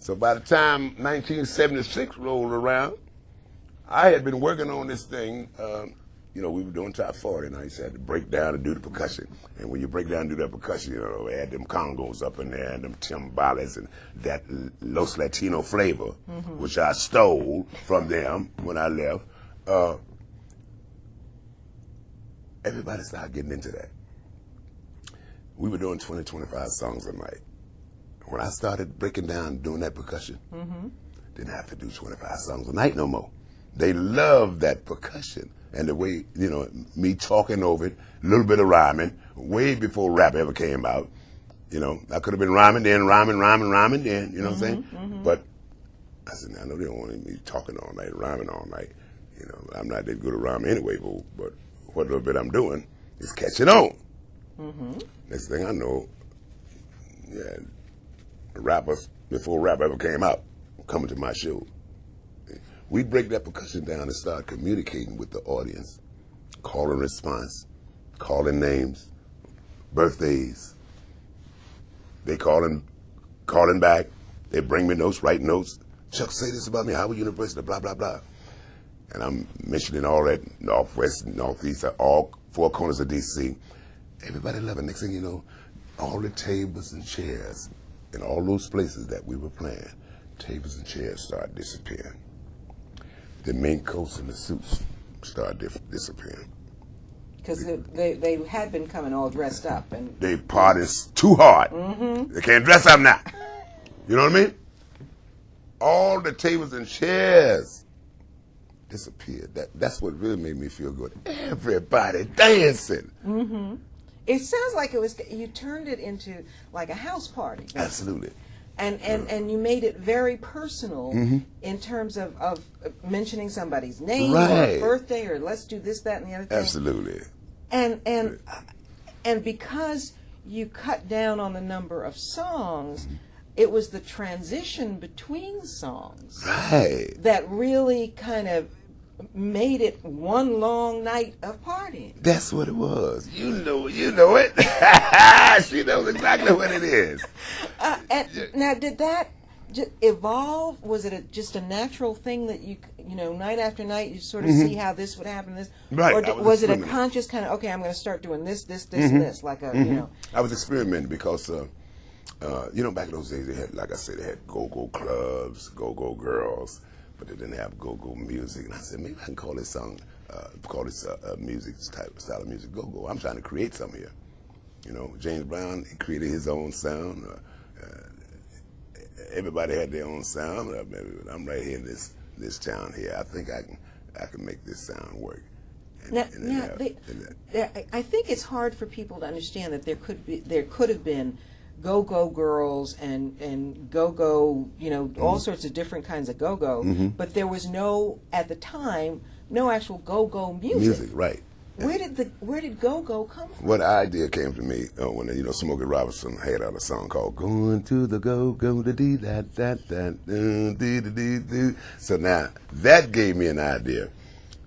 So by the time 1976 rolled around, I had been working on this thing. We were doing top 40, and I used to have to break down and do the percussion. And when you break down and do that percussion, they had them congos up in there and them timbales and that Los Latino flavor, which I stole from them when I left. Everybody started getting into that. We were doing 20, 25 songs a night. When I started breaking down and doing that percussion, didn't have to do 25 songs a night no more. They loved that percussion and the way, me talking over it, a little bit of rhyming, way before rap ever came out. I could have been rhyming then, rhyming then, you know what I'm saying? But I said, I know they don't want me talking all night, rhyming all night. I'm not that good at rhyming anyway, but what little bit I'm doing is catching on. Next thing I know, rappers, before rap ever came out, coming to my show. We'd break that percussion down and start communicating with the audience, call and response, calling names, birthdays. They calling back. They bring me notes, write notes. Chuck, say this about me, Howard University, blah, blah, blah. And I'm mentioning all that Northwest, Northeast, all four corners of D.C. Everybody loving. Next thing you know, all the tables and chairs in all those places that we were playing, tables and chairs started disappearing. The mink coats and the suits started disappearing. Because they had been coming all dressed up. And they partied too hard. They can't dress up now. You know what I mean? All the tables and chairs disappeared. That's what really made me feel good. Everybody dancing. It sounds like you turned it into like a house party. Absolutely. And you made it very personal in terms of mentioning somebody's name or birthday or let's do this, that, and the other thing. Absolutely. And because you cut down on the number of songs, it was the transition between songs that really kind of made it one long night of partying. That's what it was. You know it. She knows exactly what it is. Now, did that evolve? Was it just a natural thing that you night after night you sort of see how this would happen, this, right? Or was it a conscious kind of I'm going to start doing this, and this, like a I was experimenting because back in those days they had, like I said, they had go-go clubs, go-go girls. But they didn't have go-go music, and I said maybe I can call this song, music style of music go-go. I'm trying to create something here. James Brown, he created his own sound. Everybody had their own sound. I'm right here in this town here. I think I can make this sound work. I think it's hard for people to understand that there could have been go-go girls and go-go, all sorts of different kinds of go-go, but there was at the time, no actual go-go music. Music, right. Where did go-go come from? What idea came to me when Smokey Robinson had out a song called "Going to the Go-Go da dee da da da dee da dee dee." So now that gave me an idea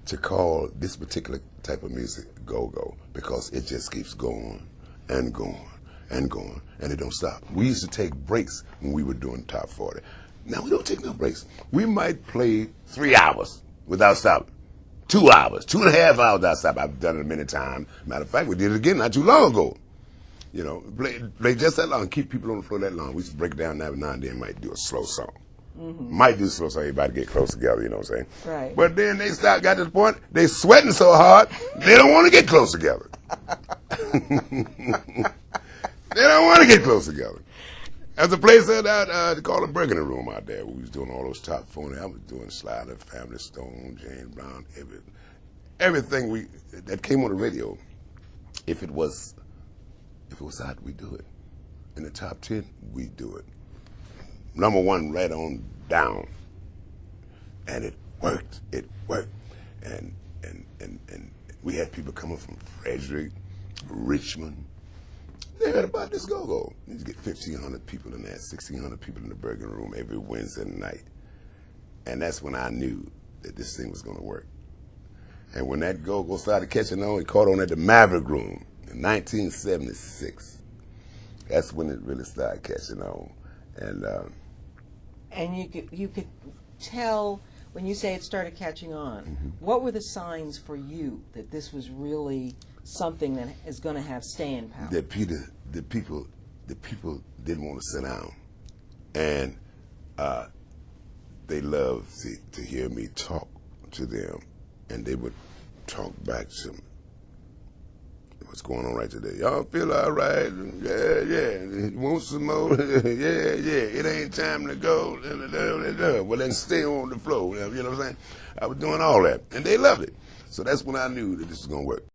to call this particular type of music go-go because it just keeps going and going and going, and it don't stop. We used to take breaks when we were doing top 40. Now we don't take no breaks. We might play 3 hours without stopping. 2 hours, 2.5 hours without stopping. I've done it many times. Matter of fact, we did it again not too long ago. Play just that long, keep people on the floor that long. We used to break it down every now and then, might do a slow song. Might do a slow song, everybody get close together, you know what I'm saying? Right. But then they got to the point, they sweating so hard, they don't want to get close together. They don't want to get close together. There's a place out called the Burgundy Room out there. We was doing all those top 40. I was doing Slider, Family Stone, James Brown, everything that came on the radio. If it was hot, we do it. In the top 10, we do it. Number 1 right on down. And it worked. It worked. And we had people coming from Frederick, Richmond. They heard about this go-go. You get 1,500 people in there, 1,600 people in the Burgundy Room every Wednesday night. And that's when I knew that this thing was going to work. And when that go-go started catching on, it caught on at the Maverick Room in 1976. That's when it really started catching on. And you could tell when you say it started catching on. What were the signs for you that this was really something that is going to have staying power? That the people didn't want to sit down, and they loved to hear me talk to them, and they would talk back to me. What's going on right today? Y'all feel all right? Yeah. Want some more? yeah. It ain't time to go. Well, then stay on the floor. You know what I'm saying? I was doing all that, and they loved it. So that's when I knew that this was gonna work.